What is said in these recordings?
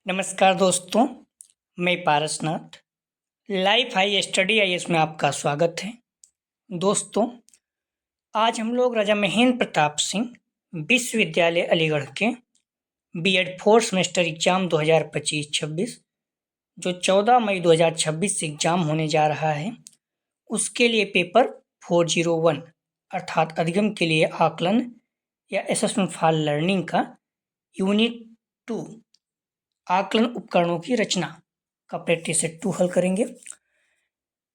नमस्कार दोस्तों, मैं Parasnath. Life high study IAS में आपका स्वागत है। दोस्तों, आज हम लोग राजा महेंद्र प्रताप सिंह विश्वविद्यालय अलीगढ़ के बीएड फोर्थ सेमेस्टर एग्जाम 2025-26 जो 14 मई 2026 से एग्जाम होने जा रहा है, उसके लिए पेपर 401 अर्थात अधिगम के लिए आकलन या असेसमेंट फॉर लर्निंग का यूनिट 2 आकलन उपकरणों की रचना का प्रैक्टिस सेट 2 हल करेंगे।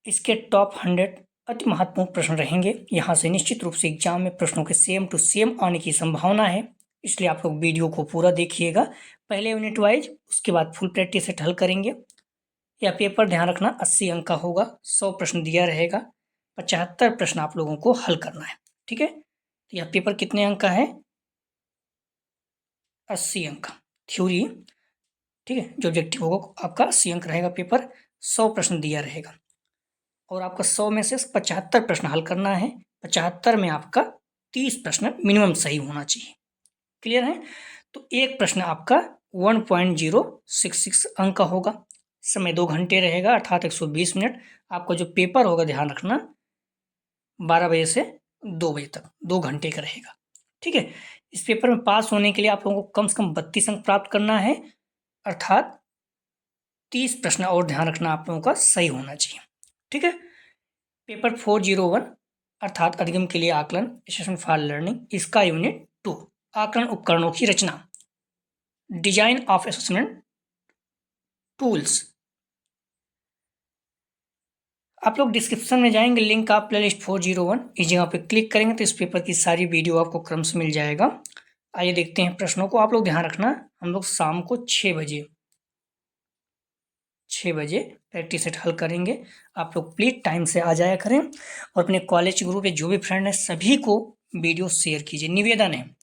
इसके टॉप 100 अति महत्वपूर्ण प्रश्न रहेंगे। यहाँ से निश्चित रूप से एग्जाम में प्रश्नों के सेम टू सेम आने की संभावना है, इसलिए आप लोग वीडियो को पूरा देखिएगा। पहले यूनिट वाइज, उसके बाद फुल प्रैक्टिस सेट हल करेंगे। यह पेपर ध्यान रखना 80 अंक का होगा। 100 प्रश्न दिया रहेगा, 75 प्रश्न आप लोगों को हल करना है। ठीक है, तो यह पेपर कितने अंक का है? 80 अंक का थ्योरी। ठीक है, जो ऑब्जेक्टिव होगा आपका 80 अंक रहेगा पेपर। 100 प्रश्न दिया रहेगा और आपका 100 में से 75 प्रश्न हल करना है। 75 में आपका 30 प्रश्न मिनिमम सही होना चाहिए। क्लियर है? तो एक प्रश्न आपका 1.066 अंक का होगा। समय 2 घंटे रहेगा अर्थात 120 मिनट। आपका जो पेपर होगा ध्यान रखना 12 बजे से 2 बजे तक 2 घंटे का रहेगा। ठीक है, इस पेपर में पास होने के लिए आप लोगों को कम से कम 32 अंक प्राप्त करना है अर्थात 30 प्रश्न और ध्यान रखना आप लोगों का सही होना चाहिए। ठीक है, पेपर 401 अर्थात अधिगम के लिए आकलन असेसमेंट फॉर लर्निंग, इसका यूनिट 2 आकलन उपकरणों की रचना, डिजाइन ऑफ असेसमेंट टूल्स। आप लोग डिस्क्रिप्शन में जाएंगे, लिंक आप प्लेलिस्ट 401 इस जगह पे क्लिक करेंगे तो इस पेपर की सारी वीडियो आपको क्रम से मिल जाएगा। आइए देखते हैं प्रश्नों को। आप लोग ध्यान रखना, हम लोग शाम को 6 बजे प्रैक्टिस सेट हल करेंगे। आप लोग प्लीज टाइम से आ जाया करें और अपने कॉलेज ग्रुप में जो भी फ्रेंड है सभी को वीडियो शेयर कीजिए, निवेदन है।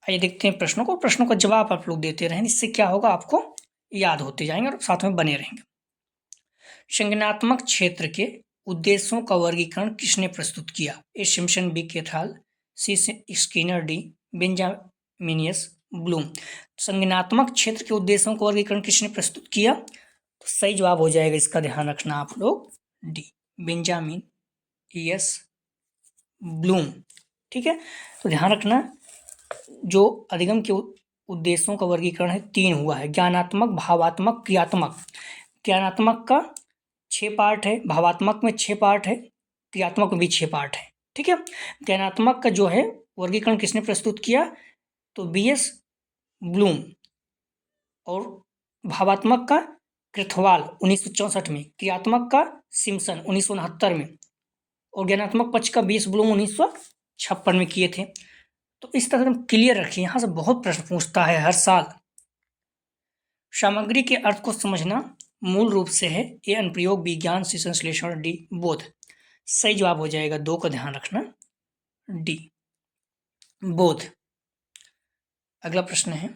आइए देखते हैं प्रश्नों को। प्रश्नों का जवाब आप लोग देते रहें, इससे क्या होगा, आपको याद होते जाएंगे और साथ में बने रहेंगे। संज्ञानात्मक क्षेत्र के उद्देश्यों का वर्गीकरण किसने प्रस्तुत किया? ए सिम्पसन, बी केथाल, सी स्किनर, डी बेंजामिनियस, ब्लूम। संज्ञानात्मक क्षेत्र के उद्देश्यों का वर्गीकरण किसने प्रस्तुत किया? तो सही जवाब हो जाएगा इसका, ध्यान रखना आप लोग, डी बेंजामिन एस ब्लूम। ठीक है, तो ध्यान रखना जो अधिगम के उद्देश्यों का वर्गीकरण है 3 हुआ है, ज्ञानात्मक, भावात्मक, क्रियात्मक। ज्ञानात्मक का 6 पार्ट है, भावात्मक में 6 पार्ट है, क्रियात्मक में भी 6 पार्ट है। ठीक है, ज्ञानात्मक का जो है वर्गीकरण किसने प्रस्तुत किया? तो बीएस ब्लूम। और भावात्मक का कृथवाल 1964 में, क्रियात्मक का सिम्पसन 1969 में और ज्ञानात्मक पक्ष का बीएस ब्लूम 1956 में किए थे। तो इस तरह से क्लियर रखिए, यहाँ से बहुत प्रश्न पूछता है हर साल। सामग्री के अर्थ को समझना मूल रूप से है ए अनुप्रयोग, विज्ञान, सी संश्लेषण, डी बोध। सही जवाब हो जाएगा 2 का, ध्यान रखना, डी बोध। अगला प्रश्न है,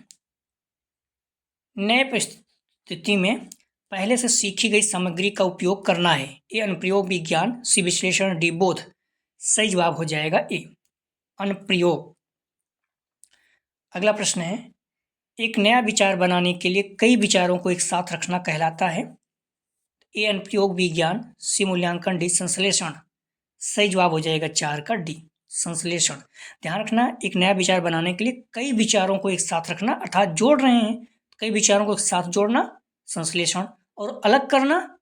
नए परिस्थिति में पहले से सीखी गई सामग्री का उपयोग करना है। ए अनुप्रयोग, विज्ञान, सी विश्लेषण, डी बोध। सही जवाब हो जाएगा ए अनुप्रयोग। अगला प्रश्न है, एक नया विचार बनाने के लिए कई विचारों को एक साथ रखना कहलाता है। ए अनुप्रयोग, विज्ञान, सी मूल्यांकन, डी संश्लेषण। सही जवाब हो जाएगा 4 का, डी संश्लेषण। ध्यान रखना, एक नया विचार बनाने के लिए कई विचारों को एक साथ रखना अर्थात जोड़ रहे हैं, कई विचारों को एक साथ जोड़ना संश्लेषण, और अलग करना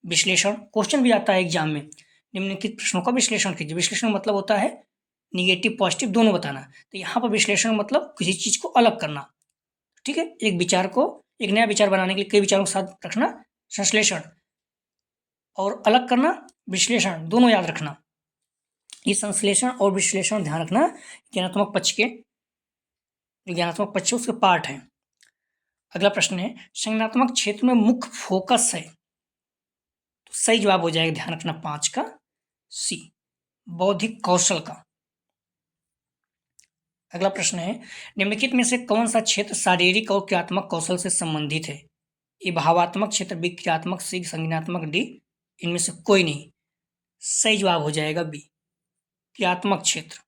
विश्लेषण। क्वेश्चन भी आता है एग्जाम में, निम्नलिखित प्रश्नों का विश्लेषण कीजिए। विश्लेषण मतलब होता है निगेटिव पॉजिटिव दोनों बताना, तो यहाँ पर विश्लेषण मतलब किसी चीज को अलग करना। ठीक है, एक विचार को, एक नया विचार बनाने के लिए कई विचारों के साथ रखना संश्लेषण, और अलग करना विश्लेषण, दोनों याद रखना। ये संश्लेषण और विश्लेषण ध्यान रखना ज्ञानात्मक पक्ष के, ज्ञानात्मक पक्ष उसके पार्ट हैं। अगला प्रश्न है, संज्ञानात्मक क्षेत्र में मुख्य फोकस है। तो सही जवाब हो जाएगा, ध्यान रखना, 5 का, सी बौद्धिक कौशल का। अगला प्रश्न है, निम्नलिखित में से कौन सा क्षेत्र शारीरिक और क्रियात्मक कौशल से संबंधित है? ये भावात्मक क्षेत्र, बी क्रियात्मक, सी संज्ञानात्मक, डी इनमें से कोई नहीं। सही जवाब हो जाएगा बी क्रियात्मक क्षेत्र।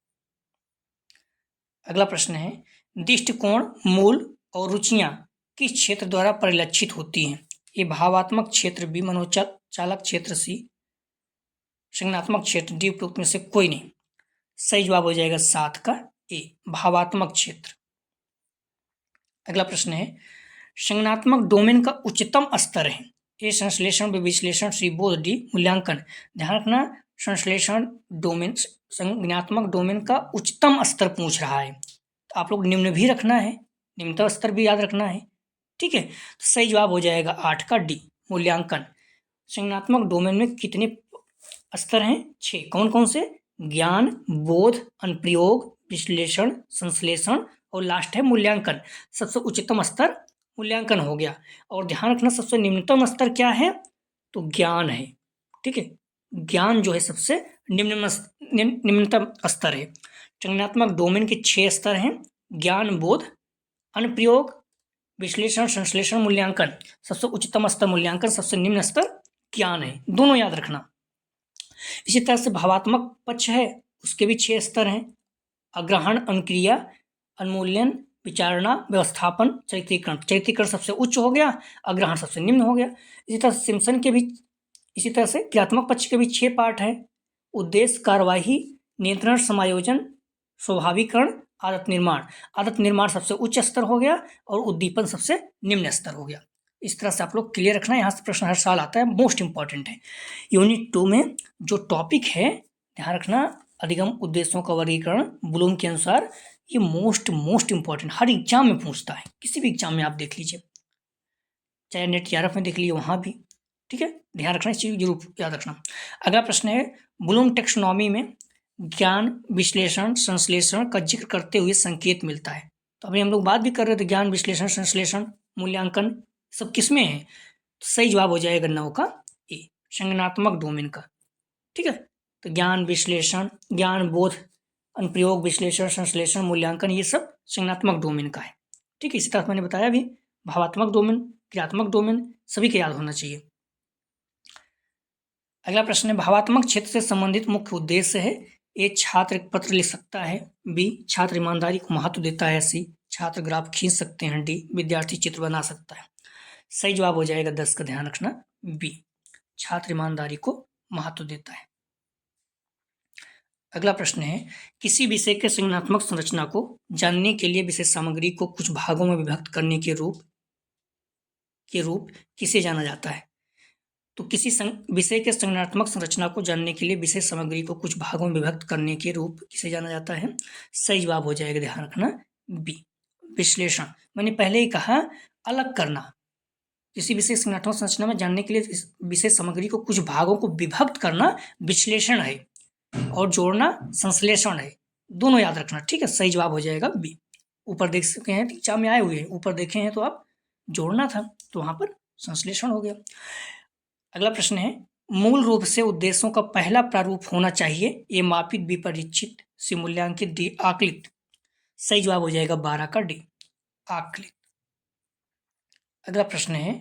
अगला प्रश्न है, दृष्टिकोण, मूल और रुचियां किस क्षेत्र द्वारा परिलक्षित होती हैं? ए भावात्मक क्षेत्र, बी मनोचालक क्षेत्र, सी संज्ञानात्मक क्षेत्र, डी उपरोक्त में से कोई नहीं। सही जवाब हो जाएगा 7 का ए, भावात्मक क्षेत्र। अगला प्रश्न है, संज्ञानात्मक डोमेन का उच्चतम स्तर है? ए संश्लेषण, बी विश्लेषण, सी बोध, डी मूल्यांकन। ध्यान रखना, संश्लेषण डोमेन, संज्ञानात्मक डोमेन का उच्चतम स्तर पूछ रहा है, तो आप लोग निम्न भी रखना है, निम्नतम स्तर भी याद रखना है। ठीक है, तो सही जवाब हो जाएगा 8 का डी, मूल्यांकन। संज्ञानात्मक डोमेन में कितने स्तर हैं? 6। कौन कौन से? ज्ञान, बोध, अनुप्रयोग, विश्लेषण, संश्लेषण और लास्ट है मूल्यांकन। सबसे उच्चतम स्तर मूल्यांकन हो गया। और ध्यान रखना, सबसे निम्नतम स्तर क्या है? तो ज्ञान है। ठीक है, ज्ञान जो है सबसे निम्नतम स्तर है। संज्ञानात्मक डोमेन के 6 स्तर हैं, ज्ञान, बोध, अनुप्रयोग, विश्लेषण, संश्लेषण, मूल्यांकन। सबसे उच्चतम स्तर मूल्यांकन, सबसे निम्न स्तर ज्ञान है, दोनों याद रखना। इसी तरह से भावात्मक पक्ष है, उसके भी 6 स्तर हैं, अग्रहण, अनुक्रिया, अनुमूल्यन, विचारणा, व्यवस्थापन, चरित्रीकरण। चरित्रीकरण सबसे उच्च हो गया, अग्रहण सबसे निम्न हो गया। इसी तरह सिम्पसन के भी, इसी तरह से क्रियात्मक पक्ष के भी 6 पार्ट हैं, उद्देश्य, कार्यवाही, नियंत्रण, समायोजन, स्वाभाविकरण, आदत निर्माण। आदत निर्माण सबसे उच्च स्तर हो गया और उद्दीपन सबसे निम्न स्तर हो गया। इस तरह से आप लोग क्लियर रखना, यहाँ से प्रश्न हर साल आता है, मोस्ट इंपॉर्टेंट है। यूनिट 2 में जो टॉपिक है, ध्यान रखना, अधिगम उद्देश्यों का वर्गीकरण ब्लूम के अनुसार, ये मोस्ट इंपॉर्टेंट, हर एग्जाम में पूछता है, किसी भी एग्जाम में आप देख लीजिए, चाहे नेट TRF में देख लीजिए, वहाँ भी। ठीक है, ध्यान रखना, इस चीज़ जरूर याद रखना। अगला प्रश्न है, ब्लूम टेक्सोनॉमी में ज्ञान, विश्लेषण, संश्लेषण का जिक्र करते हुए संकेत मिलता है। तो अभी हम लोग बात भी कर रहे थे, ज्ञान, विश्लेषण, संश्लेषण, मूल्यांकन सब किसमें है? तो सही जवाब हो जाएगा 9 का ए, संज्ञानात्मक डोमेन का। ठीक है, तो ज्ञान, विश्लेषण, ज्ञान, बोध, अनुप्रयोग, विश्लेषण, संश्लेषण, मूल्यांकन, ये सब संज्ञानात्मक डोमेन का है। ठीक है, इसी तरह मैंने बताया भी, भावात्मक डोमेन, क्रियात्मक डोमेन सभी के याद होना चाहिए। अगला प्रश्न है, भावात्मक क्षेत्र से संबंधित मुख्य उद्देश्य है? ए, छात्र एक पत्र लिख सकता है, बी, छात्र ईमानदारी को महत्व देता है, सी, छात्र ग्राफ खींच सकते हैं, डी, विद्यार्थी चित्र बना सकता है। सही जवाब हो जाएगा 10 का, ध्यान रखना, बी, छात्र ईमानदारी को महत्व देता है। अगला प्रश्न है, किसी विषय के संज्ञानात्मक संरचना को जानने के लिए विषय सामग्री को कुछ भागों में विभक्त करने के रूप किसे जाना जाता है? तो किसी विषय के संज्ञानात्मक संरचना को जानने के लिए विषय सामग्री को कुछ भागों में विभक्त करने के रूप किसे जाना जाता है? सही जवाब हो जाएगा, ध्यान रखना, बी, विश्लेषण। मैंने पहले ही कहा, अलग करना, किसी विषय संज्ञानात्मक संरचना में जानने के लिए विषय सामग्री को कुछ भागों को विभक्त करना विश्लेषण है, और जोड़ना संश्लेषण है, दोनों याद रखना। ठीक है, सही जवाब हो जाएगा बी। ऊपर देख सके हैं, एग्जाम में आए हुए हैं, ऊपर देखे हैं तो आप जोड़ना था, तो वहां पर संश्लेषण हो गया। अगला प्रश्न है, मूल रूप से उद्देश्यों का पहला प्रारूप होना चाहिए? ए, मापित, बी, परीक्षित, सी, मूल्यांकित, डी, आकलित। सही जवाब हो जाएगा 12 का डी, आकलित। अगला प्रश्न है,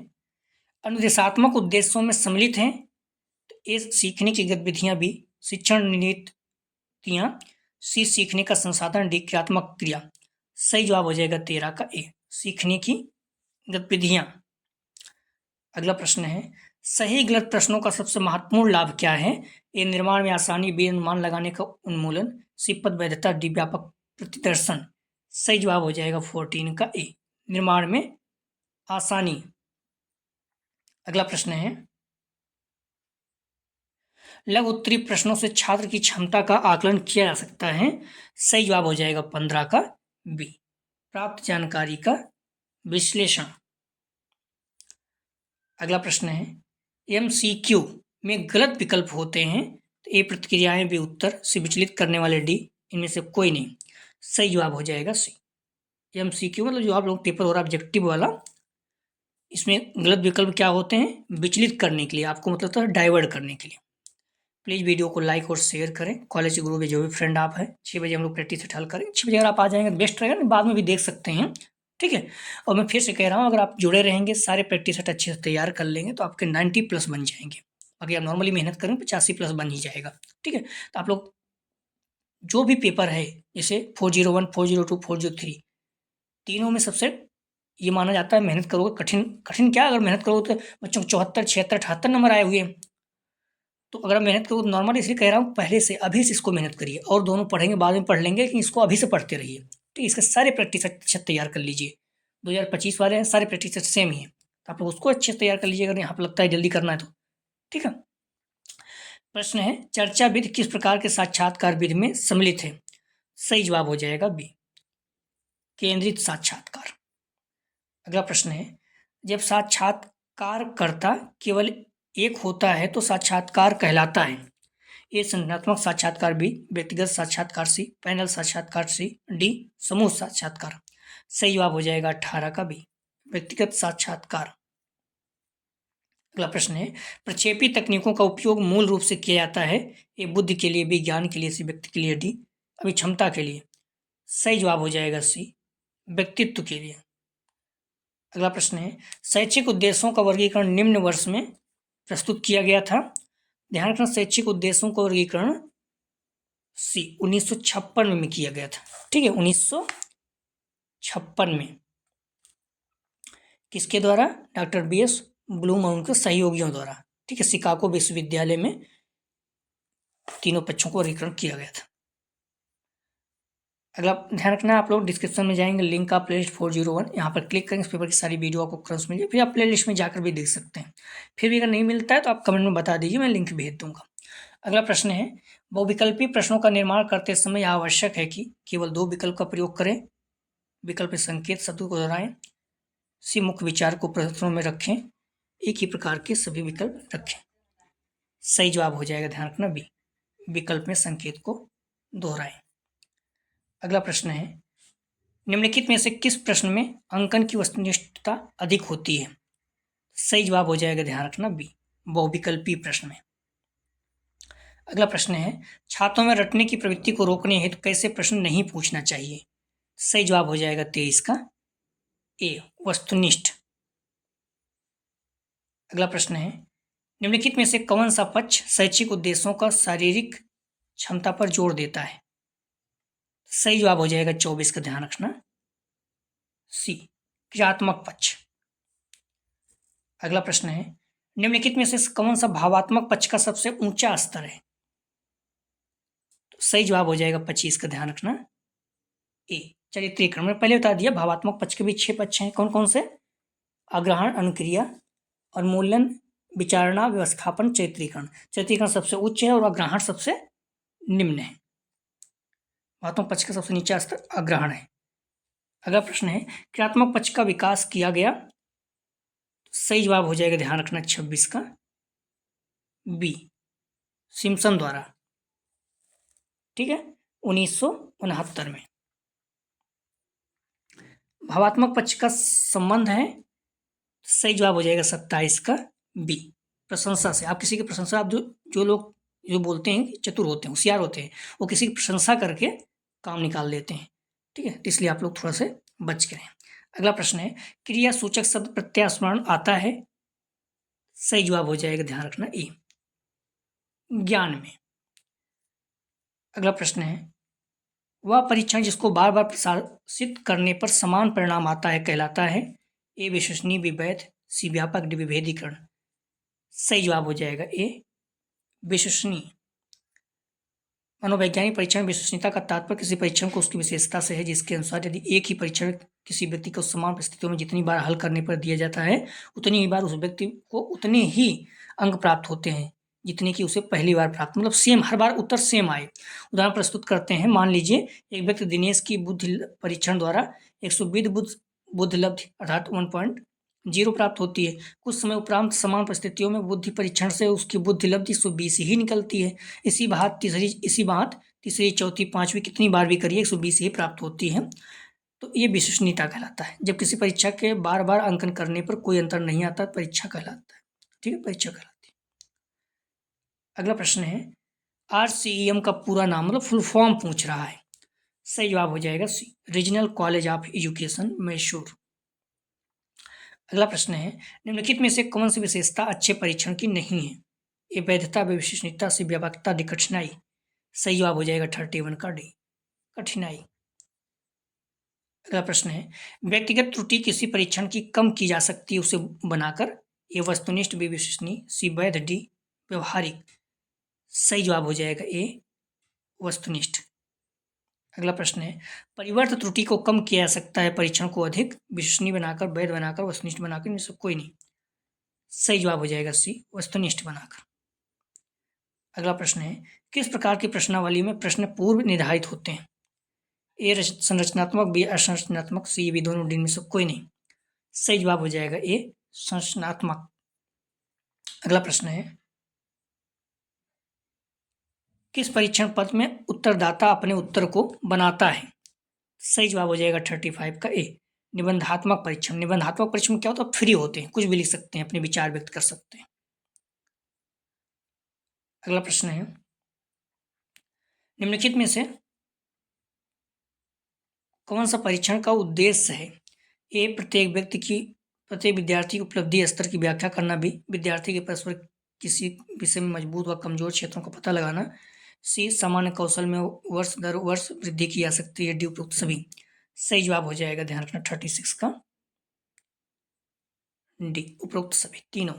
अनुदेशात्मक उद्देश्यों में सम्मिलित हैं? तो ए, सीखने की गतिविधियां, बी, शिक्षण नीतियां, सी, सीखने का संसाधन, डी, क्रियात्मक क्रिया। सही जवाब हो जाएगा 13 का ए, सीखने की गतिविधियां। अगला प्रश्न है, सही गलत प्रश्नों का सबसे महत्वपूर्ण लाभ क्या है? ए, निर्माण में आसानी, बी, अनुमान लगाने का उन्मूलन, सी, पद वैधता, डी, व्यापक प्रतिदर्शन। सही जवाब हो जाएगा 14 का ए, निर्माण में आसानी। अगला प्रश्न है, लघु उत्तरीय प्रश्नों से छात्र की क्षमता का आकलन किया जा सकता है? सही जवाब हो जाएगा 15 का बी, प्राप्त जानकारी का विश्लेषण। अगला प्रश्न है, MCQ में गलत विकल्प होते हैं? तो ए, प्रतिक्रियाएं, बी, उत्तर, सी, विचलित करने वाले, डी, इनमें से कोई नहीं। सही जवाब हो जाएगा सी। MCQ मतलब जो आप लोग पेपर हो रहा है ऑब्जेक्टिव वाला, इसमें गलत विकल्प क्या होते हैं? विचलित करने के लिए, आपको मतलब तो डाइवर्ट करने के लिए। प्लीज़ वीडियो को लाइक और शेयर करें, कॉलेज ग्रुप में जो भी फ्रेंड आप हैं। 6 बजे हम लोग प्रैक्टिस सेट हल करें, 6 बजे अगर आप आ जाएंगे तो बेस्ट रहेगा, नहीं बाद में भी देख सकते हैं। ठीक है, और मैं फिर से कह रहा हूँ, अगर आप जुड़े रहेंगे, सारे प्रैक्टिस सेट अच्छे से तैयार कर लेंगे तो आपके 90+ बन जाएंगे। अगर आप नॉर्मली मेहनत करें 85+ बन ही जाएगा। ठीक है, तो आप लोग जो भी पेपर है, जैसे 401, 402, 403, तीनों में सबसे ये माना जाता है मेहनत करोगे, कठिन कठिन क्या, अगर मेहनत करोगे तो बच्चों को 74, 76, 78 नंबर आए हुए हैं। तो अगर मेहनत करोगे, नॉर्मल इसलिए कह रहा हूँ, पहले से अभी से इसको मेहनत करिए, और दोनों पढ़ेंगे बाद में पढ़ लेंगे, लेकिन इसको अभी से पढ़ते रहिए। तो इसके सारे प्रैक्टिस अच्छे तैयार कर लीजिए। 2025 वाले हैं, सारे प्रैक्टिस सेम ही है, तो आप लोग उसको अच्छे से तैयार कर लीजिए, अगर यहाँ पर लगता है जल्दी करना है तो। ठीक है। प्रश्न है, चर्चा विधि किस प्रकार के साक्षात्कार विधि में सम्मिलित है? सही जवाब हो जाएगा बी, केंद्रित साक्षात्कार। अगला प्रश्न है, जब साक्षात्कारकर्ता केवल एक होता है तो साक्षात्कार कहलाता है? ए संज्ञानात्मक साक्षात्कार, बी व्यक्तिगत साक्षात्कार, सी पैनल साक्षात्कार, सी डी समूह साक्षात्कार। सही जवाब हो जाएगा 18 का बी, व्यक्तिगत साक्षात्कार। अगला प्रश्न है, प्रक्षेपी तकनीकों का उपयोग मूल रूप से किया जाता है? ए बुद्धि के लिए, बी ज्ञान के लिए, सी व्यक्ति के लिए, डी अभिक्षमता के लिए। सही जवाब हो जाएगा सी, व्यक्तित्व के लिए। अगला प्रश्न है, शैक्षिक उद्देश्यों का वर्गीकरण निम्न वर्ष में प्रस्तुत किया गया था? ध्यान रखना, शैक्षिक उद्देश्यों का वर्गीकरण सी 1956 में किया गया था। ठीक है, 1956 में। किसके द्वारा? डॉक्टर BS ब्लूम और उनके सहयोगियों द्वारा। ठीक है, शिकागो विश्वविद्यालय में तीनों पक्षों को वर्गीकरण किया गया था। अगला ध्यान रखना, आप लोग डिस्क्रिप्शन में जाएंगे, लिंक का प्लेलिस्ट 401, यहाँ पर क्लिक करेंगे, इस पेपर की सारी वीडियो आपको क्रॉस मिल जाए, फिर आप प्लेलिस्ट में जाकर भी देख सकते हैं। फिर भी अगर नहीं मिलता है तो आप कमेंट में बता दीजिए, मैं लिंक भेज दूंगा। अगला प्रश्न है, बहुविकल्पी प्रश्नों का निर्माण करते समय यह आवश्यक है कि केवल 2 विकल्प का प्रयोग करें, विकल्प संकेत शब्द को दोहराएं, सी मुख्य विचार को प्रश्नों में रखें, एक ही प्रकार के सभी विकल्प रखें। सही जवाब हो जाएगा, ध्यान रखना बी, विकल्प में संकेत को दोहराएं। अगला प्रश्न है, निम्नलिखित में से किस प्रश्न में अंकन की वस्तुनिष्ठता अधिक होती है? सही जवाब हो जाएगा, ध्यान रखना बी, बहुविकल्पी प्रश्न में। अगला प्रश्न है, छात्रों में रटने की प्रवृत्ति को रोकने हेतु कैसे प्रश्न नहीं पूछना चाहिए? सही जवाब हो जाएगा 23 का ए, वस्तुनिष्ठ। अगला प्रश्न है, निम्नलिखित में से कौन सा पक्ष शैक्षिक उद्देश्यों का शारीरिक क्षमता पर जोर देता है? सही जवाब हो जाएगा 24 का, ध्यान रखना सी, क्रियात्मक पक्ष। अगला प्रश्न है, निम्नलिखित में से कौन सा भावात्मक पक्ष का सबसे ऊंचा स्तर है? तो सही जवाब हो जाएगा 25 का, ध्यान रखना ए, चरित्रीकरण। में पहले बता दिया, भावात्मक पक्ष के भी 6 पक्ष हैं, कौन कौन से? अग्रहण, अनुक्रिया, उन्मूलन, विचारणा, व्यवस्थापन, चरित्रीकरण। चरित्रीकरण सबसे उच्च है और अग्रहण सबसे निम्न है। भावात्मक पक्ष का सबसे नीचा स्तर अग्रहण है। अगला प्रश्न है, क्रियात्मक पक्ष का विकास किया गया? सही जवाब हो जाएगा, ध्यान रखना 26 का बी, सिम्पसन द्वारा। ठीक है, 1969 में। भावात्मक पक्ष का संबंध है? सही जवाब हो जाएगा 27 का बी, प्रशंसा से। आप किसी की प्रशंसा, आप जो लोग जो बोलते हैं चतुर होते हैं, होशियार होते हैं, वो किसी की प्रशंसा करके काम निकाल लेते हैं। ठीक है, तो इसलिए आप लोग थोड़ा से बच के रहें। अगला प्रश्न है, क्रिया सूचक शब्द प्रत्यास्मरण आता है? सही जवाब हो जाएगा, ध्यान रखना ए, ज्ञान में। अगला प्रश्न है, वह परीक्षण जिसको बार बार प्रशासित करने पर समान परिणाम आता है कहलाता है? ए विश्वसनीय, बी वैध, सी व्यापक, डी विभेदीकरण। सही जवाब हो जाएगा ए, विश्वसनीय। मनोवैज्ञानिक परीक्षण में विश्वसनीयता का तात्पर्य किसी परीक्षण को उसकी विशेषता से है, जिसके अनुसार यदि एक ही परीक्षण किसी व्यक्ति को समान परिस्थितियों में जितनी बार हल करने पर दिया जाता है, उतनी ही बार उस व्यक्ति को उतने ही अंक प्राप्त होते हैं जितने कि उसे पहली बार प्राप्त, मतलब सेम, हर बार उत्तर सेम आए। उदाहरण प्रस्तुत करते हैं, मान लीजिए एक व्यक्ति दिनेश की बुद्धि परीक्षण द्वारा 120 बुद्धिलब्धि अर्थात 1.0 प्राप्त होती है। कुछ समय उपरांत समान परिस्थितियों में बुद्धि परीक्षण से उसकी बुद्धिलब्धि 120 ही निकलती है। इसी बात तीसरी, चौथी, पांचवी कितनी बार भी करिए 120 ही प्राप्त होती है। तो ये विश्वसनीयता कहलाता है। जब किसी परीक्षा के बार बार अंकन करने पर कोई अंतर नहीं आता, परीक्षा कहलाता है। ठीक है, परीक्षा कहलाती है। अगला प्रश्न है, RCEM का पूरा नाम, मतलब फुल फॉर्म पूछ रहा है। सही जवाब हो जाएगा C, regional college of education, Mysore. अगला प्रश्न है, निम्नलिखित में से कौन सी विशेषता अच्छे परीक्षण की नहीं है? ए वैधता, बी विश्वसनीयता, सी व्यापकता, डी कठिनाई। सही जवाब हो जाएगा 31 का डी, कठिनाई। अगला प्रश्न है, व्यक्तिगत त्रुटि किसी परीक्षण की कम की जा सकती है उसे बनाकर। ए वस्तुनिष्ठ, बी विश्वसनीय, सी वैध, डी व्यवहारिक। सही जवाब हो जाएगा ए वस्तुनिष्ठ। अगला प्रश्न है, परिवर्त त्रुटि को कम किया जा सकता है परीक्षण को अधिक विश्वसनीय बनाकर, वैध बनाकर, वस्तुनिष्ठ बनाकर, इनमें से कोई नहीं। सही जवाब हो जाएगा सी वस्तुनिष्ठ बनाकर। अगला प्रश्न है, किस प्रकार की प्रश्नावली में प्रश्न पूर्व निर्धारित होते हैं। ए संरचनात्मक, बी असंरचनात्मक, सी बी दोनों, डी में से कोई नहीं। सही जवाब हो जाएगा ए संरचनात्मक। अगला प्रश्न है, किस परीक्षण पत्र में उत्तरदाता अपने उत्तर को बनाता है। सही जवाब हो जाएगा 35 का ए निबंधात्मक परीक्षण। निबंधात्मक परीक्षण में क्या होता है, फ्री होते हैं, कुछ भी लिख सकते हैं, अपने विचार व्यक्त कर सकते हैं। अगला प्रश्न है, निम्नलिखित में से कौन सा परीक्षण का उद्देश्य है। ए प्रत्येक विद्यार्थी की उपलब्धि स्तर की व्याख्या करना, भी विद्यार्थी के परस्पर किसी विषय में मजबूत व कमजोर क्षेत्रों का पता लगाना, सी सामान्य कौशल में वर्ष दर वर्ष वृद्धि की जा सकती है, डी उपरोक्त सभी। सही जवाब हो जाएगा, ध्यान रखना 36 का डी उपरोक्त सभी तीनों।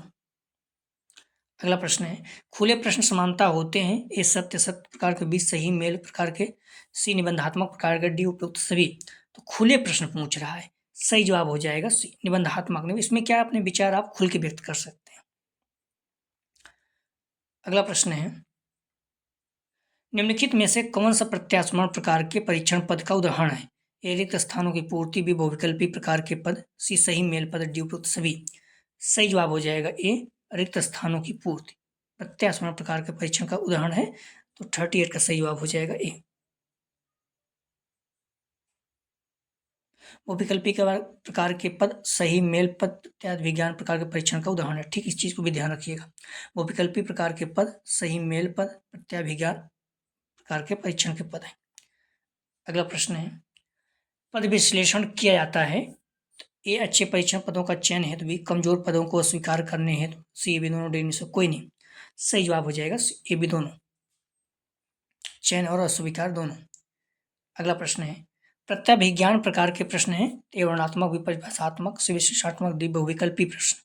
अगला प्रश्न है, खुले प्रश्न समानता होते हैं। ए सत्य प्रकार के, बी सही मेल प्रकार के, सी निबंधात्मक प्रकार के, डी उपरोक्त सभी। तो खुले प्रश्न पूछ रहा है, सही जवाब हो जाएगा सी निबंधात्मक। इसमें क्या अपने विचार आप खुल के व्यक्त कर सकते हैं। अगला प्रश्न है, निम्नलिखित में से कौन सा प्रत्यास्मरण प्रकार के परीक्षण पद का उदाहरण है। ए रिक्त स्थानों की पूर्ति, बी बहुविकल्पी प्रकार के पद, सी सही मेल पद, डी उपरोक्त सभी। सही जवाब हो जाएगा ए रिक्त स्थानों की पूर्ति प्रत्यास्मरण प्रकार के परीक्षण का उदाहरण है। तो 38 का सही जवाब हो जाएगा ए। बहुविकल्पी प्रकार के पद, सही मेल पद इत्यादि विज्ञान प्रकार के परीक्षण का उदाहरण है। ठीक, इस चीज को भी ध्यान रखिएगा। बहुविकल्पी प्रकार के पद, सही मेल पद प्रत्याभिज्ञान प्रकार के परीक्षण के पद है। अगला प्रश्न है, पद विश्लेषण किया जाता है। ए अच्छे परीक्षण पदों का चयन हेतु, बी कमजोर पदों को अस्वीकार करने हेतु, सी ए बी दोनों, डी में से कोई नहीं। सही जवाब हो जाएगा ए बी दोनों, चयन और अस्वीकार दोनों। अगला प्रश्न है, प्रत्याभिज्ञान प्रकार के प्रश्न है। ए वर्णनात्मक, बी परिभाषात्मक, सी विशेषात्मक, डी बहुविकल्पी प्रश्न।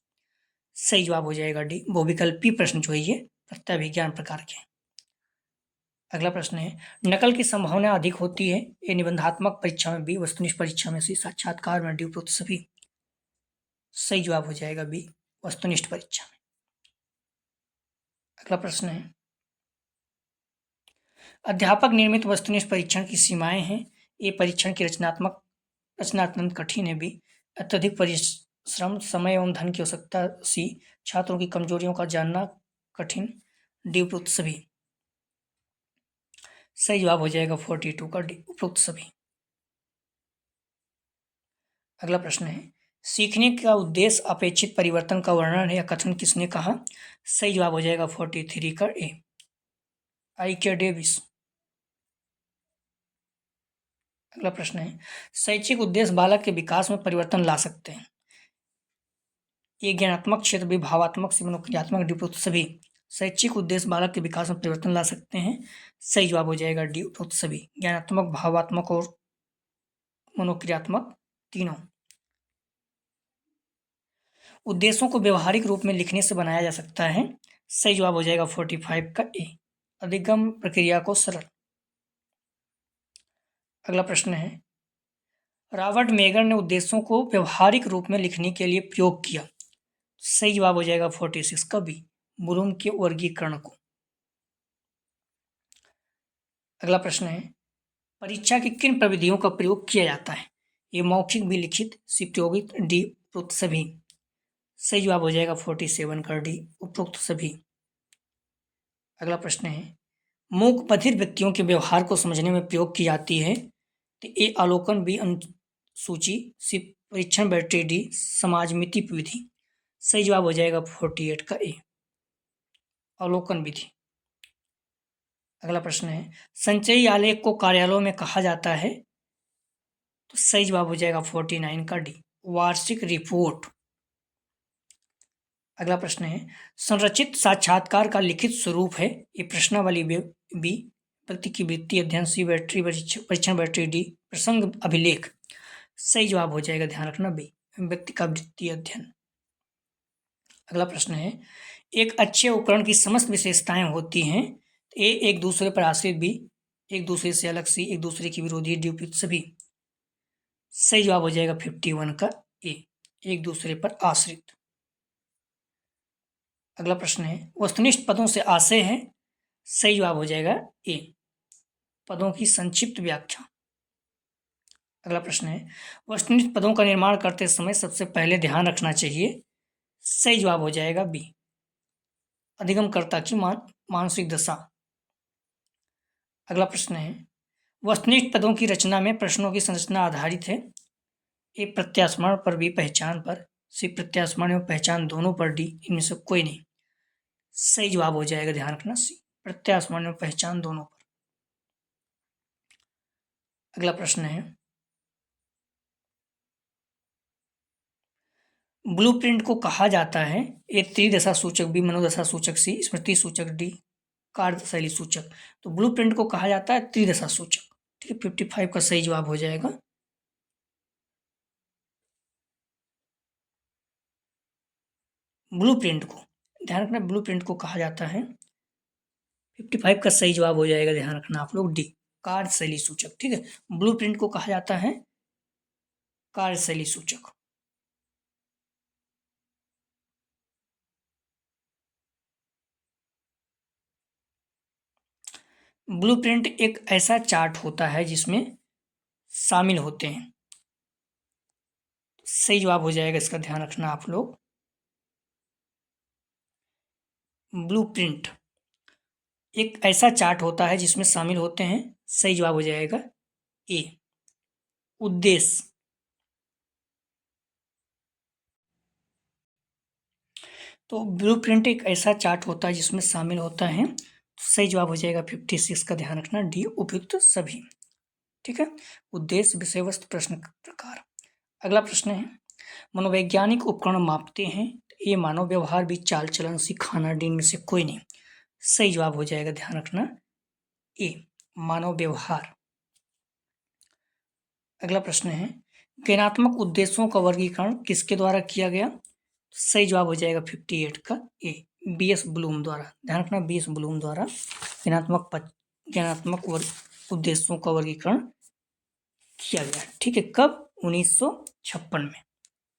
सही जवाब हो जाएगा डी बहुविकल्पी प्रश्न जो है ये प्रत्याभिज्ञान प्रकार के। अगला प्रश्न है, नकल की संभावना अधिक होती है। ए निबंधात्मक परीक्षा में, बी वस्तुनिष्ठ परीक्षा में, सी साक्षात्कार में, डी उपरोक्त सभी। सही जवाब हो जाएगा बी वस्तुनिष्ठ परीक्षा में। अगला प्रश्न है, अध्यापक निर्मित वस्तुनिष्ठ परीक्षण की सीमाएं हैं। ए परीक्षण की रचना अत्यंत कठिन है, बी अत्यधिक परिश्रम, समय एवं धन की आवश्यकता, सी छात्रों की कमजोरियों का जानना कठिन, डी उपरोक्त सभी। सही जवाब हो जाएगा 42 का डी उपरोक्त सभी। अगला प्रश्न है, सीखने का उद्देश्य अपेक्षित परिवर्तन का वर्णन है या कथन किसने कहा। सही जवाब हो जाएगा 43 का ए आई के डेविस। अगला प्रश्न है, शैक्षिक उद्देश्य बालक के विकास में परिवर्तन ला सकते हैं। ए ज्ञानात्मक क्षेत्र, बी भावात्मक, सी मनोक्रियात्मक, डी उपरोक्त सभी। शैक्षिक उद्देश्य बालक के विकास में परिवर्तन ला सकते हैं। सही जवाब हो जाएगा डी उपरोक्त सभी, ज्ञानात्मक, भावात्मक और मनोक्रियात्मक तीनों। उद्देश्यों को व्यवहारिक रूप में लिखने से बनाया जा सकता है। सही जवाब हो जाएगा 45 का ए अधिगम प्रक्रिया को सरल। अगला प्रश्न है, रॉबर्ट मेगर ने उद्देश्यों को व्यवहारिक रूप में लिखने के लिए प्रयोग किया। सही जवाब हो जाएगा 46 का बी ब्लूम के वर्गीकरण को। अगला प्रश्न है, परीक्षा की किन प्रविधियों का प्रयोग किया जाता है। ये मौखिक, भी लिखित, सी प्रायोगिक, डी उपरोक्त सभी। सही जवाब हो जाएगा 47 का डी उपरोक्त सभी। अगला प्रश्न है, मूक बधिर व्यक्तियों के व्यवहार को समझने में प्रयोग की जाती है। तो ए अवलोकन, बी अनुसूची, सी परीक्षण बैटरी, डी समाजमिति विधि। सही जवाब हो जाएगा 48 का ए अवलोकन विधि। अगला प्रश्न है, संचयी आलेख को कार्यालयों में कहा जाता है। तो सही जवाब हो जाएगा 49 का डी वार्षिक रिपोर्ट। अगला प्रश्न है, संरचित साक्षात्कार का लिखित स्वरूप है। ये प्रश्नावली, बी व्यक्ति की वृत्ति अध्ययन, सी बैटरी परीक्षण बैटरी, डी प्रसंग अभिलेख। सही जवाब हो जाएगा, ध्यान रखना बी, व्यक्ति का वृत्तीय अध्ययन। अगला प्रश्न है, एक अच्छे उपकरण की समस्त विशेषताएं होती हैं। ए एक दूसरे पर आश्रित, बी एक दूसरे से अलग, सी एक दूसरे की विरोधी, डी उपयुक्त सभी। सही जवाब हो जाएगा 51 का ए, एक दूसरे पर आश्रित। अगला प्रश्न है, वस्तुनिष्ठ पदों से आशय है। सही जवाब हो जाएगा ए, पदों की संक्षिप्त व्याख्या। अगला प्रश्न है, वस्तुनिष्ठ पदों का निर्माण करते समय सबसे पहले ध्यान रखना चाहिए। सही जवाब हो जाएगा बी, अधिगमकर्ता की मानसिक दशा। अगला प्रश्न है, वस्तुनिष्ठ पदों की रचना में प्रश्नों की संरचना आधारित है। ए प्रत्यास्मरण पर, बी पहचान पर, सी प्रत्यास्मरण एवं पहचान दोनों पर, डी इनमें से कोई नहीं। सही जवाब हो जाएगा, ध्यान रखना सी, प्रत्यास्मरण एवं पहचान दोनों पर। अगला प्रश्न है, ब्लूप्रिंट को कहा जाता है। ए त्रिदशा सूचक, बी मनोदशा सूचक, सी स्मृति सूचक, डी कार्यशैली सूचक। तो ब्लूप्रिंट को कहा जाता है त्रिदशा सूचक। ठीक है, 55 का सही जवाब हो जाएगा। ब्लूप्रिंट को, ध्यान रखना, ब्लूप्रिंट को कहा जाता है, 55 का सही जवाब हो जाएगा, ध्यान रखना आप लोग डी, कार्यशैली सूचक। ठीक है, ब्लूप्रिंट को कहा जाता है कार्यशैली सूचक। ब्लूप्रिंट एक ऐसा चार्ट होता है जिसमें शामिल होते हैं। सही जवाब हो जाएगा इसका, ध्यान रखना आप लोग, ब्लूप्रिंट एक ऐसा चार्ट होता है जिसमें शामिल होते हैं। सही जवाब हो जाएगा ए, उद्देश्य। तो ब्लूप्रिंट एक ऐसा चार्ट होता है जिसमें शामिल होता है। तो सही जवाब हो जाएगा 56 का, ध्यान रखना डी, उपयुक्त सभी। ठीक है, उद्देश्य, विषय वस्तु, प्रश्न प्रकार। अगला प्रश्न है, मनोवैज्ञानिक उपकरण मापते हैं। ये मानव व्यवहार भी, चाल चलन, सिखाना, डी में से कोई नहीं। सही जवाब हो जाएगा, ध्यान रखना ए, मानव व्यवहार। अगला प्रश्न है, ज्ञानात्मक उद्देश्यों का वर्गीकरण किसके द्वारा किया गया। सही जवाब हो जाएगा 58 का ए, बीएस ब्लूम द्वारा। ध्यान रखना, बीएस ब्लूम द्वारा ज्ञानात्मक उद्देश्यों का वर्गीकरण किया गया। ठीक है, कब, 1956 में,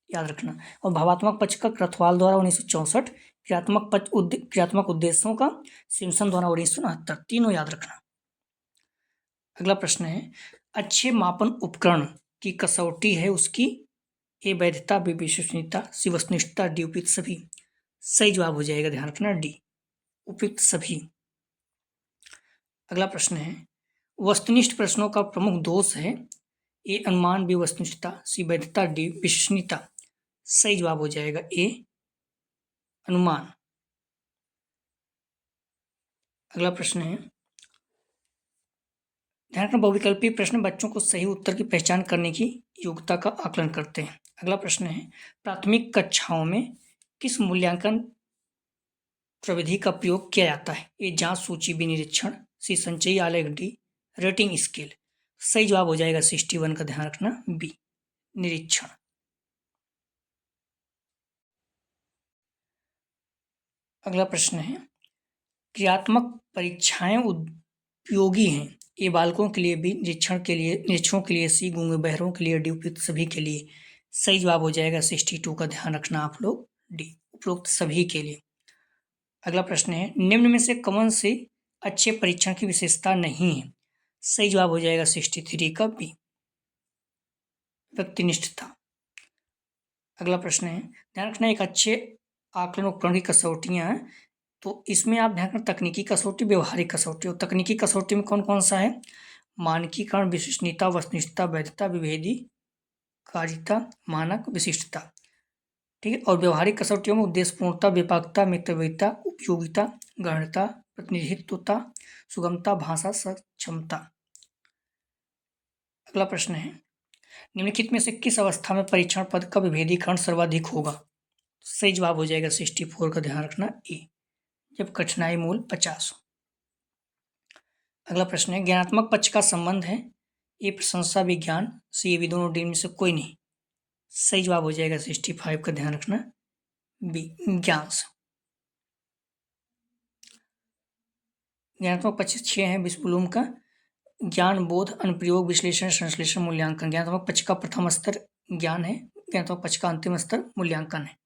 याद रखना। और भावात्मक पक्ष का क्रथवाल द्वारा 1964, क्रियात्मक उद्देश्यों का सिम्पसन द्वारा 1969, तीनों याद रखना। अगला प्रश्न है, अच्छे मापन उपकरण की कसौटी है उसकी। ए वैधता, बी विश्वसनीयता, सी वस्तुनिष्ठता, डी उपयुक्त सभी। सही जवाब हो जाएगा, ध्यान रखना डी, उपयुक्त सभी। अगला प्रश्न है, वस्तुनिष्ठ प्रश्नों का प्रमुख दोष है। ए अनुमान, बी वस्तुनिष्ठता, सी वैधता, डी विश्वसनीयता। सही जवाब हो जाएगा ए, अनुमान। अगला प्रश्न है, ध्यान रखना, बहुविकल्पीय प्रश्न बच्चों को सही उत्तर की पहचान करने की योग्यता का आकलन करते हैं। अगला प्रश्न है, प्राथमिक कक्षाओं में किस मूल्यांकन प्रविधि का प्रयोग किया जाता है। ए जांच सूची, बी निरीक्षण, सी संचयी आलेख, डी रेटिंग स्केल। सही जवाब हो जाएगा 61 का, ध्यान रखना बी, निरीक्षण। अगला प्रश्न है, क्रियात्मक परीक्षाएं उपयोगी हैं। ए बालकों के लिए, बी निरीक्षण के लिए, निरीक्षणों के लिए, सी गूंगे बहरों के लिए, डी उपयुक्त सभी के लिए। सही जवाब हो जाएगा 62 का, ध्यान रखना आप लोग डी, उपरोक्त सभी के लिए। अगला प्रश्न है, निम्न में से कौन से अच्छे परीक्षण की विशेषता नहीं है। सही जवाब हो जाएगा 63 का बी, व्यक्तिनिष्ठता। अगला प्रश्न है, ध्यान रखना, एक अच्छे आकलन उपकरण की कसौटियां हैं। तो इसमें आप ध्यान रखना, तकनीकी कसौटी, व्यवहारिक कसौटी। और तकनीकी कसौटी में कौन कौन सा है, मानकीकरण, विश्वसनीयता, वस्तुनिष्ठता, वैधता, विभेदी कारिता, मानक, विशिष्टता। ठीक है, और व्यवहारिक कसौटियों में उद्देश्यपूर्णता, व्यापकता, मितव्ययिता, उपयोगिता, गहनता, प्रतिनिधित्वता, सुगमता, भाषा सक्षमता। अगला प्रश्न है, निम्नलिखित में से किस अवस्था में परीक्षण पद का विभेदीकरण सर्वाधिक होगा। सही जवाब हो जाएगा 64 का, ध्यान रखना ए, जब कठिनाई मूल 50 हो। अगला प्रश्न है, ज्ञानात्मक पक्ष का संबंध है। ए प्रशंसा विज्ञान, सी ये भी दोनों डी में से कोई नहीं। सही जवाब हो जाएगा 65 का ध्यान रखना बी ज्ञांश। ज्ञानात्मक पक्ष 6 है विस्पुलुम का। ज्ञान, बोध, अनुप्रयोग, विश्लेषण, संश्लेषण, मूल्यांकन। ज्ञानात्मक पक्ष का प्रथम स्तर ज्ञान है, ज्ञानात्मक पक्ष का अंतिम स्तर मूल्यांकन है।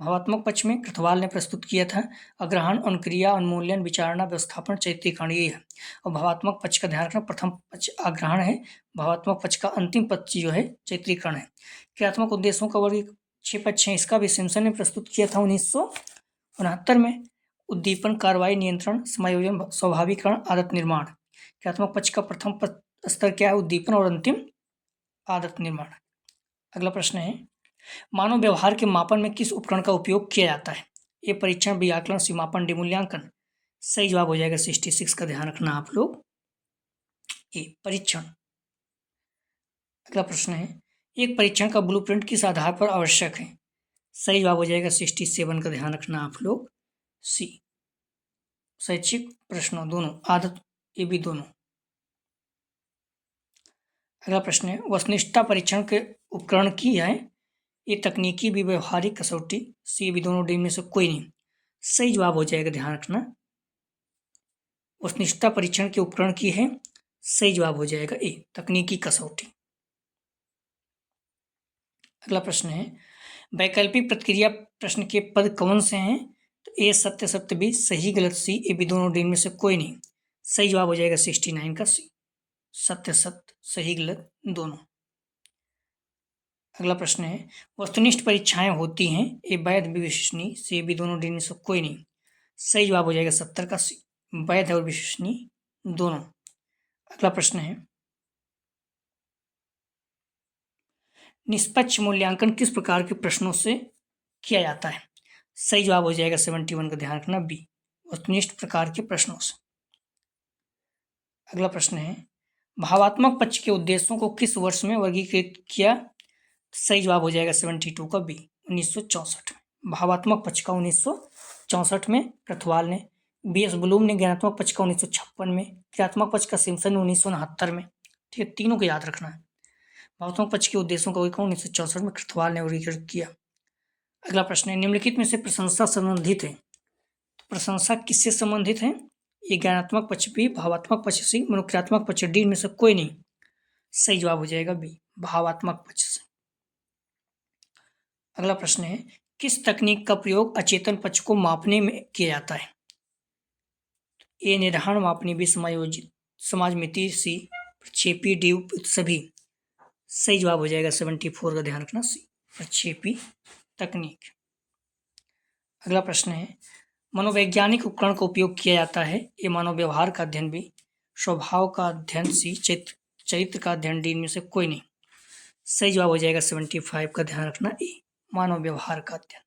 भावात्मक पक्ष में कृथवाल ने प्रस्तुत किया था अग्रहण, अनुक्रिया, उन्मूलन, विचारणा, व्यवस्थापन, चैत्रीकरण, ये है। और भावात्मक पक्ष का ध्यान रखना, प्रथम पक्ष अग्रहण है, भावात्मक पक्ष का अंतिम पक्ष जो है चैत्रीकरण है। क्रियात्मक उद्देश्यों का वर्ग 6 पक्ष है, इसका भी सिम्पसन ने प्रस्तुत किया था 1969 में। उद्दीपन, कार्रवाई, नियंत्रण, समायोजन, स्वाभाविकरण, आदत निर्माण। क्रियात्मक पक्ष का प्रथम स्तर क्या है? उद्दीपन, और अंतिम आदत निर्माण। अगला प्रश्न है मानव व्यवहार के मापन में किस उपकरण का उपयोग किया जाता है? ए परीक्षण, बी आकलन, सी मापन, डी मूल्यांकन। सही जवाब हो जाएगा 66 का ध्यान रखना आप लोग ए परीक्षण। अगला प्रश्न है एक परीक्षण का ब्लूप्रिंट किस आधार पर आवश्यक है? सही जवाब हो जाएगा 67 का ध्यान रखना आप लोग सी। शैक्षिक प्रश्नों दोनों, आदत ये भी दोनों। अगला प्रश्न है वस्तुनिष्ठता परीक्षण के उपकरण की है? ये तकनीकी भी, व्यवहारिक, कसौटी, सी भी दोनों, डी में से कोई नहीं। सही जवाब हो जाएगा ध्यान रखना वस्तुनिष्ठता परीक्षण के उपकरण की है। सही जवाब हो जाएगा ए तकनीकी कसौटी। अगला प्रश्न है वैकल्पिक प्रतिक्रिया प्रश्न के पद कौन से हैं? तो ए सत्य, सत्य बी, सही गलत सी, ए भी दोनों, डी में से कोई नहीं। सही जवाब हो जाएगा 69 का सी, सत्य सत्य, सही गलत दोनों। अगला प्रश्न है वस्तुनिष्ठ परीक्षाएं होती हैं, ए वैध, बी विश्वसनीय, सी भी दोनों, डी में से कोई नहीं। सही जवाब हो जाएगा 70 का सी, वैध और विश्वसनीय दोनों। अगला प्रश्न है निष्पक्ष मूल्यांकन किस प्रकार के प्रश्नों से किया जाता है? सही जवाब हो जाएगा 71 का ध्यान रखना बी, वस्तुनिष्ठ प्रकार के प्रश्नों से। अगला प्रश्न है भावात्मक पक्ष के उद्देश्यों को किस वर्ष में वर्गीकृत किया? सही जवाब हो जाएगा 72 का बी, 1964 में। भावात्मक पक्ष का 1964 में कृथवाल ने, बी एस ब्लूम ने ज्ञानात्मक पक्ष का 1956 में, क्रियात्मक पक्ष का सिम्पसन ने 1969 में। ठीक है, तीनों को याद रखना है। भावात्मक पक्ष के उद्देश्यों का वर्गीकरण 1964 में कृथवाल ने वर्गीकृत किया। अगला प्रश्न है निम्नलिखित में से प्रशंसा संबंधित है, तो प्रशंसा किससे संबंधित है? ये ज्ञानात्मक पक्ष बी, भावात्मक पक्ष सी, मनोक्रियात्मक पक्ष डी में से कोई नहीं। सही जवाब हो जाएगा बी, भावात्मक पक्ष से। अगला प्रश्न है किस तकनीक का प्रयोग अचेतन पक्ष को मापने में किया जाता है? ए निर्धारण मापनी, बी समायोजित समाजमिति, सी प्रक्षेपी, डी सभी। सही जवाब हो जाएगा 74 का ध्यान रखना सी, प्रक्षेपी तकनीक। अगला प्रश्न है मनोवैज्ञानिक उपकरण का उपयोग किया जाता है, ये मानव व्यवहार का अध्ययन बी, स्वभाव का अध्ययन सी, चरित्र का अध्ययन डी में से कोई नहीं। सही जवाब हो जाएगा 75 का ध्यान रखना ए, मानव व्यवहार का अध्ययन।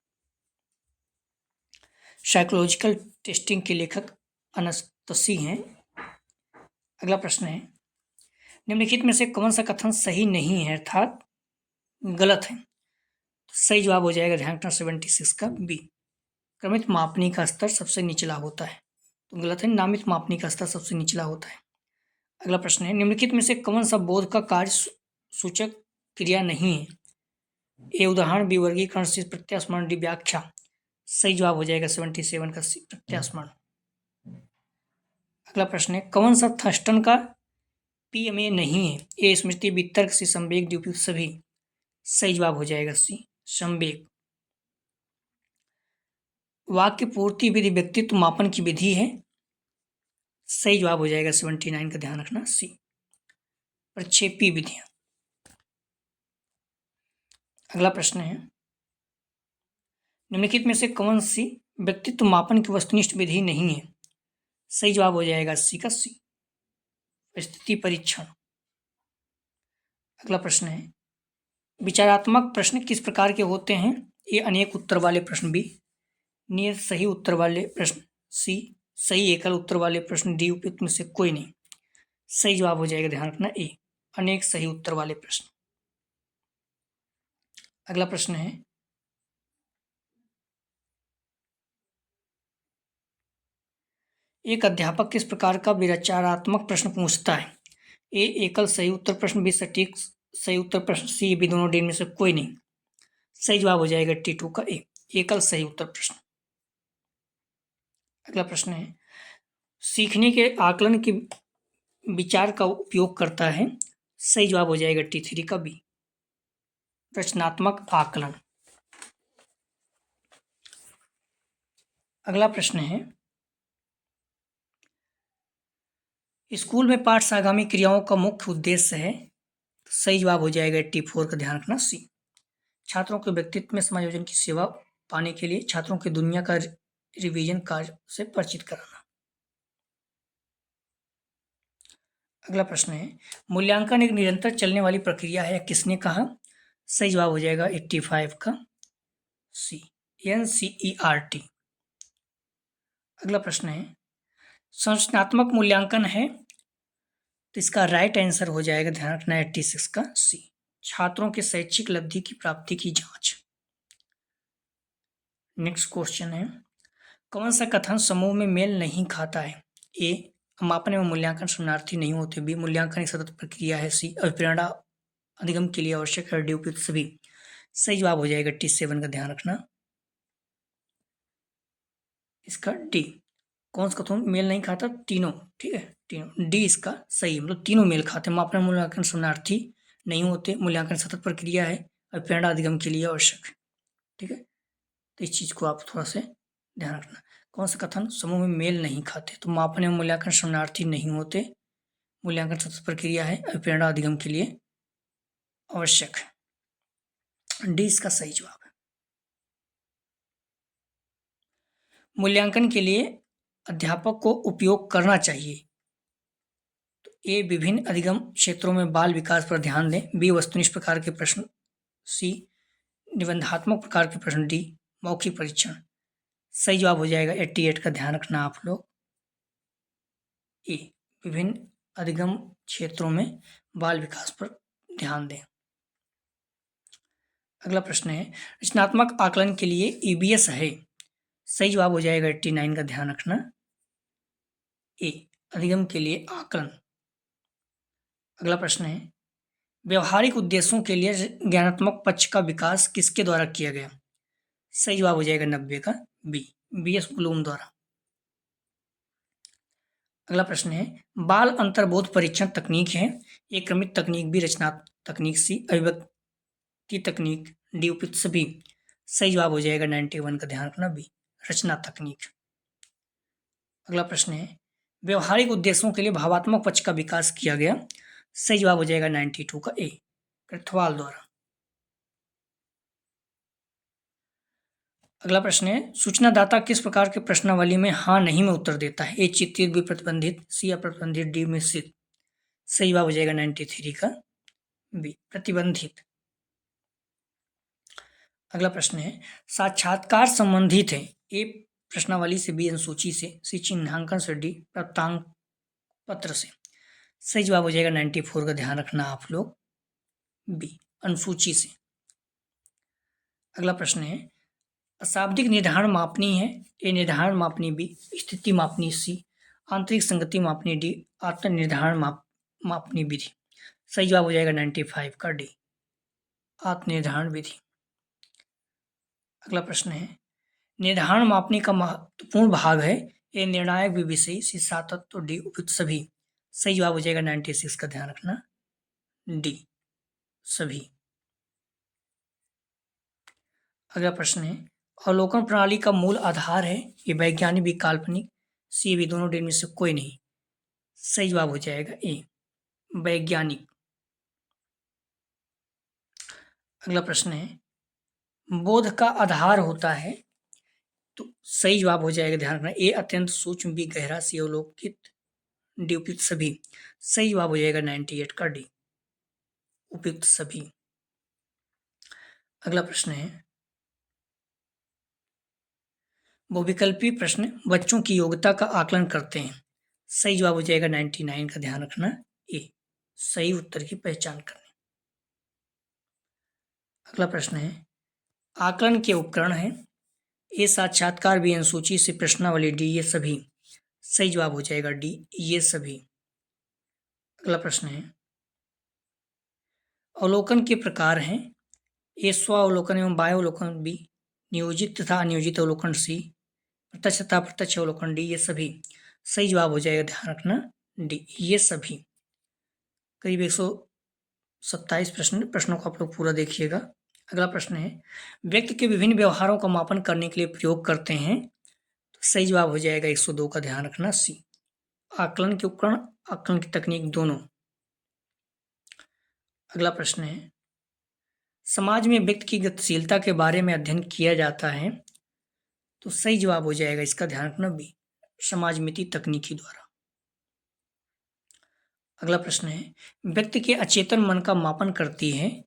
साइकोलॉजिकल टेस्टिंग के लेखक अनस्तसी हैं। अगला प्रश्न है निम्नलिखित में से कौन सा कथन सही नहीं है अर्थात गलत है? सही जवाब हो जाएगा ध्यान रखना 76 का बी, क्रमित मापनी का स्तर सबसे निचला होता है। तो गलत है, नामित मापनी का स्तर सबसे निचला होता है। अगला प्रश्न है निम्नलिखित में से कौन सा बोध का कार्य सूचक क्रिया नहीं है? ए उदाहरण, बी वर्गीकरण, सी प्रत्यास्मरण, डी व्याख्या। सही जवाब हो जाएगा 77 का सी, प्रत्यास्मरण। अगला प्रश्न है कौन सा थर्स्टन का पीएमए नहीं है? ए स्मृति, बी तर्क, सी संवेग, डी उपयुक्त सभी। सही जवाब हो जाएगा सी, संवेग। वाक्य पूर्ति विधि व्यक्तित्व मापन की विधि है। सही जवाब हो जाएगा 79 का ध्यान रखना सी, प्रक्षेपी विधियां। अगला प्रश्न है निम्नलिखित में से कौन सी व्यक्तित्व मापन की वस्तुनिष्ठ विधि नहीं है? सही जवाब हो जाएगा सी का सी, स्थिति परीक्षण। अगला प्रश्न है विचारात्मक प्रश्न किस प्रकार के होते हैं? ए अनेक उत्तर वाले प्रश्न, बी नियत सही उत्तर वाले प्रश्न, सी सही एकल उत्तर वाले प्रश्न, डी उपयुक्त में से कोई नहीं। सही जवाब हो जाएगा ध्यान रखना ए, अनेक सही उत्तर वाले प्रश्न। अगला प्रश्न है एक अध्यापक किस प्रकार का विचारात्मक प्रश्न पूछता है? ए एकल सही उत्तर प्रश्न, बी सटीक सही उत्तर प्रश्न, सी बी दोनों डी में से कोई नहीं। सही जवाब हो जाएगा T2 का ए, एकल सही उत्तर प्रश्न। अगला प्रश्न है, सीखने के आकलन के विचार का उपयोग करता है। सही जवाब हो जाएगा T3 का बी, रचनात्मक आकलन। अगला प्रश्न है, स्कूल में पाठ से आगामी क्रियाओं का मुख्य उद्देश्य है। सही जवाब हो जाएगा 84 का, ध्यान रखना सी, छात्रों के व्यक्तित्व में समायोजन की सेवा पाने के लिए छात्रों की दुनिया का रिवीजन कार्य से परिचित कराना। अगला प्रश्न है, मूल्यांकन एक निरंतर चलने वाली प्रक्रिया है, किसने कहा। सही जवाब हो जाएगा 85 का सी, NCERT। अगला प्रश्न है, संरचनात्मक मूल्यांकन है, तो इसका राइट आंसर हो जाएगा, ध्यान रखना, 86 का सी, छात्रों के शैक्षिक लब्धि की प्राप्ति की जांच। नेक्स्ट क्वेश्चन है, कौन सा कथन समूह में मेल नहीं खाता है। ए, मापन एवं मूल्यांकन शरणार्थी नहीं होते। बी, मूल्यांकन एक सतत प्रक्रिया है। सी, अभिप्रेरणा अधिगम के लिए आवश्यक है। डी, उपयुक्त सभी। सही जवाब हो जाएगा 87 का, ध्यान रखना, इसका डी, कौन सा कथन मेल नहीं खाता, तीनों, ठीक है, तीनों, डी इसका सही, मतलब तीनों मेल खाते। मापन मूल्यांकन शरणार्थी नहीं होते, मूल्यांकन सतत प्रक्रिया है, अभिप्रेरणा अधिगम के लिए आवश्यक है, ठीक है। तो इस चीज को आप थोड़ा से ध्यान रखना, कौन सा कथन समूह में मेल नहीं खाते, तो मापन एवं मूल्यांकन शरणार्थी नहीं होते, मूल्यांकन सतत प्रक्रिया है, अभिप्रेरणा अधिगम के लिए आवश्यक है। डी इसका सही जवाब है। मूल्यांकन के लिए अध्यापक को उपयोग करना चाहिए, तो ए, विभिन्न अधिगम क्षेत्रों में बाल विकास पर ध्यान दें। बी, वस्तुनिष्ठ प्रकार के प्रश्न। सी, निबंधात्मक प्रकार के प्रश्न। डी, मौखिक परीक्षण। सही जवाब हो जाएगा 88 का, ध्यान रखना आप लोग, ए, विभिन्न अधिगम क्षेत्रों में बाल विकास पर ध्यान दें। अगला प्रश्न है, रचनात्मक आकलन के लिए EBS है। सही जवाब हो जाएगा 89 का, ध्यान रखना, ए, अधिगम के लिए आकलन। अगला प्रश्न है, व्यवहारिक उद्देश्यों के लिए ज्ञानात्मक पक्ष का विकास किसके द्वारा किया गया। सही जवाब हो जाएगा 90 का बी, BS ब्लूम द्वारा। अगला प्रश्न है, बाल अंतर्बोध परीक्षण तकनीक है। एक क्रमित तकनीक, बी, रचनात्मक तकनीक, सी, अभिव्यक्ति तकनीक, डी, उपयुक्त सभी। सही जवाब हो जाएगा 91 का, ध्यान रखना, बी, रचना तकनीक। अगला प्रश्न है, व्यवहारिक उद्देश्यों के लिए भावात्मक पक्ष का विकास किया गया। सही जवाब हो जाएगा 92 का ए, कृथवाल द्वारा। अगला प्रश्न है, सूचनादाता किस प्रकार के प्रश्नावली में हाँ नहीं में उत्तर देता है। ए, चित्रित, बी, प्रतिबंधित, सी, अप्रतिबंधित, डी, मिश्रित। सही जवाब हो जाएगा 93 का बी, प्रतिबंधित। अगला प्रश्न है, साक्षात्कार संबंधित है। ए, प्रश्नावली से, बी, अनुसूची से, सी, चिन्हांकन से, डी, प्राप्तांक पत्र से। सही जवाब हो जाएगा 94 का, ध्यान रखना आप लोग, बी, अनुसूची से। अगला प्रश्न है, अशाब्दिक निर्धारण मापनी है। ए, निर्धारण मापनी, बी, स्थिति मापनी, सी, आंतरिक संगति मापनी, डी, आत्म निर्धारण मापनी विधि। सही जवाब हो जाएगा 95 का डी, आत्म निर्धारण विधि। अगला प्रश्न है, निर्धारण मापनी का महत्वपूर्ण भाग है। ए, निर्णायक, बी, विषयी, सी, सातत्य, डी, उपयुक्त सभी। सही जवाब हो जाएगा 96 का, ध्यान रखना, डी, सभी। अगला प्रश्न है, अवलोकन प्रणाली का मूल आधार है। ये वैज्ञानिक, भी काल्पनिक, सी, भी दोनों, डी में से कोई नहीं। सही जवाब हो जाएगा ए, वैज्ञानिक। अगला प्रश्न है, बोध का आधार होता है, तो सही जवाब हो जाएगा, ध्यान रखना, ए, अत्यंत सूक्ष्म, बी, गहरा, सी, अवलोकित, डी, उपयुक्त सभी। सही जवाब हो जाएगा 98 का डी, उपयुक्त सभी। अगला प्रश्न है, बहुविकल्पी प्रश्न बच्चों की योग्यता का आकलन करते हैं। सही जवाब हो जाएगा 99 का, ध्यान रखना, ए, सही उत्तर की पहचान करने। अगला प्रश्न है, आकलन के उपकरण है। ए, साक्षात्कार, बी, अनुसूची, से प्रश्नावली, डी, ये सभी। सही जवाब हो जाएगा डी, ये सभी। अगला प्रश्न है, अवलोकन के प्रकार हैं। ए स्वावलोकन एवं बाह्यावलोकन बी, नियोजित तथा अनियोजित अवलोकन सी, प्रत्यक्ष तथा प्रत्यक्ष अवलोकन डी। ये सभी सही जवाब हो जाएगा, ध्यान रखना डी, ये सभी। करीब 127 प्रश्नों को आप लोग पूरा देखिएगा। अगला प्रश्न है, व्यक्ति के विभिन्न व्यवहारों का मापन करने के लिए प्रयोग करते हैं। तो सही जवाब हो जाएगा 102 का, ध्यान रखना सी, आकलन के उपकरण, आकलन की तकनीक दोनों। अगला प्रश्न है, समाज में व्यक्ति की गतिशीलता के बारे में अध्ययन किया जाता है। तो सही जवाब हो जाएगा इसका, ध्यान रखना बी, समाजमिति तकनीकी द्वारा। अगला प्रश्न है, व्यक्ति के अचेतन मन का मापन करती है।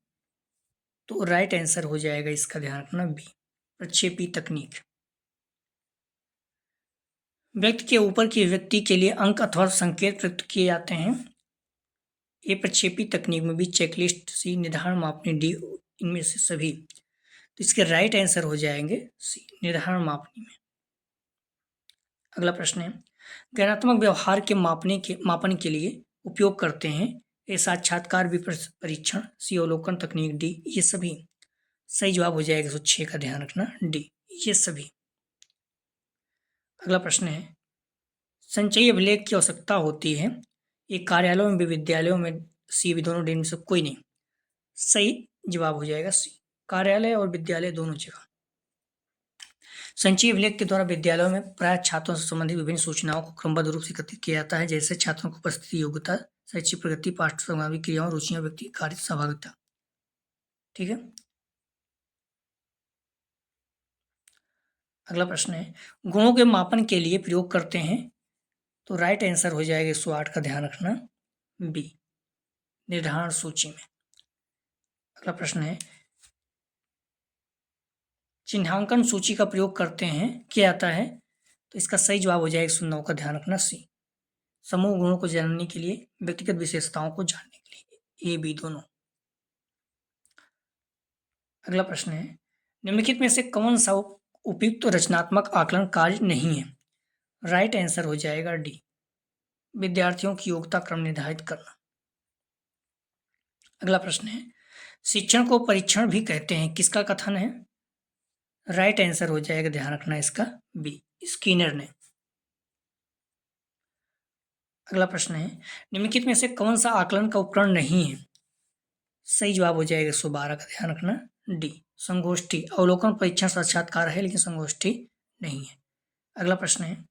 तो राइट आंसर हो जाएगा इसका, ध्यान रखना बी, प्रक्षेपी तकनीक। व्यक्ति के ऊपर की व्यक्ति के लिए अंक अथवा संकेत प्रयुक्त किए जाते हैं। ए प्रक्षेपी तकनीक में भी, चेकलिस्ट सी, निर्धारण मापनी डी, इनमें से सभी। तो इसके राइट आंसर हो जाएंगे सी, निर्धारण मापनी में। अगला प्रश्न है, ज्ञानात्मक व्यवहार के मापन के लिए उपयोग करते हैं। ए साक्षात्कार परीक्षण, सी अवलोकन तकनीक डी, ये सभी। सही जवाब हो जाएगा 106 का, ध्यान रखना डी, ये सभी। अगला प्रश्न है, संचयी अभिलेख की आवश्यकता होती है। ये कार्यालयों में, विद्यालयों में, सी भी, दोनों डी में से कोई नहीं। सही जवाब हो जाएगा सी, कार्यालय और विद्यालय दोनों जगह। संचयी अभिलेख के द्वारा विद्यालयों में प्राय छात्रों से संबंधित विभिन्न सूचनाओं को क्रमबद्ध रूप से एकत्रित किया जाता है, जैसे छात्रों की उपस्थिति, योग्यता, शैक्षिक प्रगति, पाठ्य सामग्री, क्रियाओं, रुचियां, व्यक्ति कार्य सहभागिता। ठीक है। अगला प्रश्न है, गुणों के मापन के लिए प्रयोग करते हैं। तो राइट आंसर हो जाएगा 108 का, ध्यान रखना बी, निर्धारण सूची में। अगला प्रश्न है, चिन्हांकन सूची का प्रयोग करते हैं, किया जाता है। तो इसका सही जवाब हो जाएगा 109 का, ध्यान रखना सी, समूह गुणों को जानने के लिए, व्यक्तिगत विशेषताओं को जानने के लिए, ए बी दोनों। अगला प्रश्न है, निम्नलिखित में से कौन सा उपयुक्त रचनात्मक आकलन कार्य नहीं है। राइट आंसर हो जाएगा डी, विद्यार्थियों की योग्यता क्रम निर्धारित करना। अगला प्रश्न है, शिक्षण को परीक्षण भी कहते हैं, किसका कथन है। राइट आंसर हो जाएगा, ध्यान रखना इसका बी, स्किनर ने। अगला प्रश्न है, निम्नलिखित में से कौन सा आकलन का उपकरण नहीं है। सही जवाब हो जाएगा 112 का, ध्यान रखना डी, संगोष्ठी। अवलोकन परीक्षण साक्षात्कार है, लेकिन संगोष्ठी नहीं है। अगला प्रश्न है,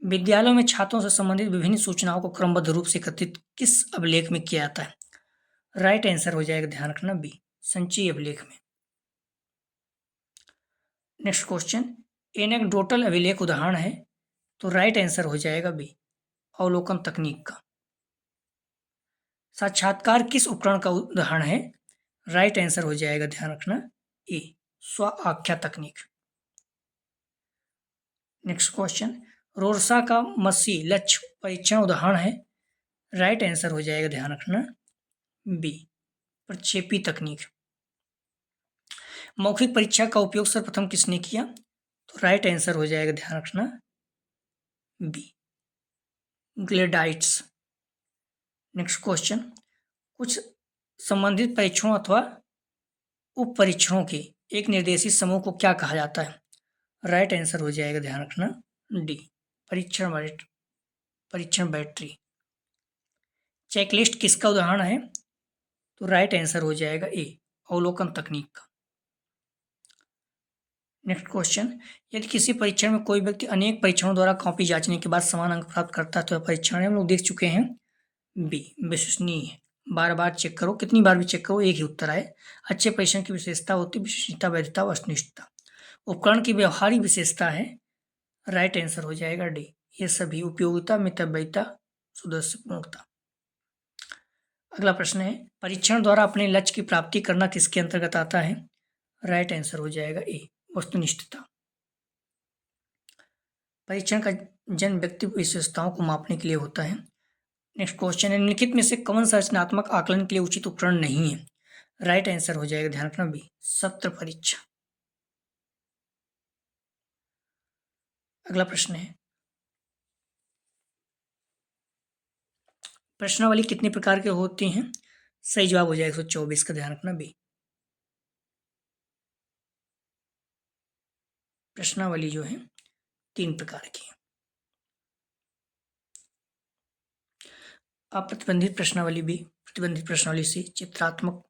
विद्यालयों में छात्रों से संबंधित विभिन्न सूचनाओं को क्रमबद्ध रूप से एकत्रित किस अभिलेख में किया जाता है। राइट आंसर हो जाएगा, ध्यान रखना बी, संचयी अभिलेख में। नेक्स्ट क्वेश्चन, एनेक्डोटल अभिलेख उदाहरण है। तो राइट आंसर हो जाएगा बी, अवलोकन तकनीक का। साक्षात्कार किस उपकरण का उदाहरण है। राइट आंसर हो जाएगा, ध्यान रखना ए, स्व आख्या तकनीक। नेक्स्ट क्वेश्चन, रोरसा का मसी लक्ष्य परीक्षण उदाहरण है। राइट आंसर हो जाएगा, ध्यान रखना बी, प्रक्षेपी तकनीक। मौखिक परीक्षा का उपयोग सर्वप्रथम किसने किया। तो राइट आंसर हो जाएगा, ध्यान रखना बी, ग्लेडाइट्स। नेक्स्ट क्वेश्चन, कुछ संबंधित परीक्षणों अथवा उप परीक्षणों के एक निर्देशित समूह को क्या कहा जाता है। राइट आंसर हो जाएगा, ध्यान रखना डी, परीक्षण बैटरी। चेकलिस्ट किसका उदाहरण है। तो राइट आंसर हो जाएगा ए, अवलोकन तकनीक का। नेक्स्ट क्वेश्चन, यदि किसी परीक्षण में कोई व्यक्ति अनेक परीक्षणों द्वारा कॉपी जांचने के बाद समान अंक प्राप्त करता है तो परीक्षण हम लोग देख चुके हैं बी, विश्वसनीय है। बार बार चेक करो, कितनी बार भी चेक करो एक ही उत्तर आए। अच्छे परीक्षण की विशेषता होती है विश्वसनीयता, वैधता, वस्तुनिष्ठता। उपकरण की व्यवहारिक विशेषता है। राइट आंसर हो जाएगा डी, ये सभी। उपयोगिता, मितव्ययिता, सुदर्शनता। अगला प्रश्न है, परीक्षण द्वारा अपने लक्ष्य की प्राप्ति करना किसके अंतर्गत आता है। राइट आंसर हो जाएगा ए, वस्तुनिष्ठता। परीक्षण का जन्म व्यक्ति विशेषताओं को मापने के लिए होता है। नेक्स्ट क्वेश्चन है, निम्नलिखित में से कौन सा रचनात्मक आकलन के लिए उचित उपकरण नहीं है। राइट आंसर हो जाएगा, ध्यान रखना बी, सत्र परीक्षा। अगला प्रश्न है, प्रश्नावली कितने प्रकार के होती हैं? सही जवाब हो जाएगा 124 का, ध्यान रखना बी। प्रश्नावली जो है 3 प्रकार की है। अप्रतिबंधित प्रश्नावली बी, प्रतिबंधित प्रश्नावली सी, चित्रात्मक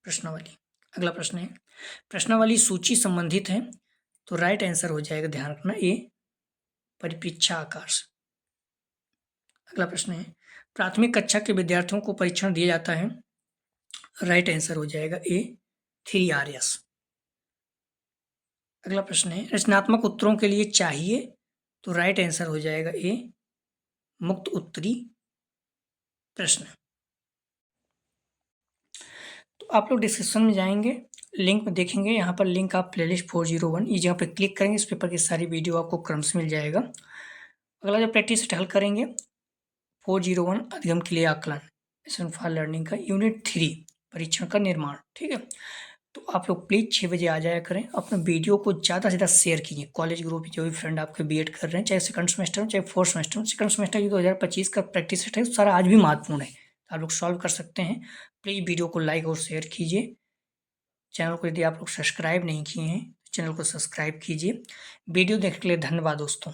प्रश्नावली। अगला प्रश्न है, प्रश्नावली सूची संबंधित है तो राइट आंसर हो जाएगा, ध्यान रखना ए, परिप्रेक्ष्य आकार से। अगला प्रश्न है, प्राथमिक कक्षा के विद्यार्थियों को परीक्षण दिया जाता है, राइट आंसर हो जाएगा ए, 3 Rs। अगला प्रश्न है, रचनात्मक उत्तरों के लिए चाहिए तो राइट आंसर हो जाएगा ए, मुक्त उत्तरी प्रश्न। तो आप लोग डिस्क्रिप्शन में जाएंगे, लिंक में देखेंगे, यहाँ पर लिंक आप प्लेलिस्ट 401 इस जगह पर क्लिक करेंगे, इस पेपर की सारी वीडियो आपको क्रम से मिल जाएगा। अगला जो प्रैक्टिस सेट हल करेंगे 401 अधिगम के लिए आकलन, एसेंशियल फॉर लर्निंग का यूनिट 3 परीक्षण का निर्माण, ठीक है। तो आप लोग प्लीज़ 6 बजे आ जाया करें। अपने वीडियो को ज़्यादा से ज़्यादा शेयर कीजिए, कॉलेज ग्रुप जो भी फ्रेंड आपके बीएड कर रहे हैं, चाहे सेकंड सेमेस्टर में चाहे फोर्थ सेमेस्टर में। सेकंड सेमेस्टर की 2025 का प्रैक्टिस सेट है, सारा आज भी महत्वपूर्ण है, आप लोग सॉल्व कर सकते हैं। प्लीज़ वीडियो को लाइक और शेयर कीजिए। चैनल को यदि आप लोग सब्सक्राइब नहीं किए हैं, चैनल को सब्सक्राइब कीजिए। वीडियो देखने के लिए धन्यवाद दोस्तों।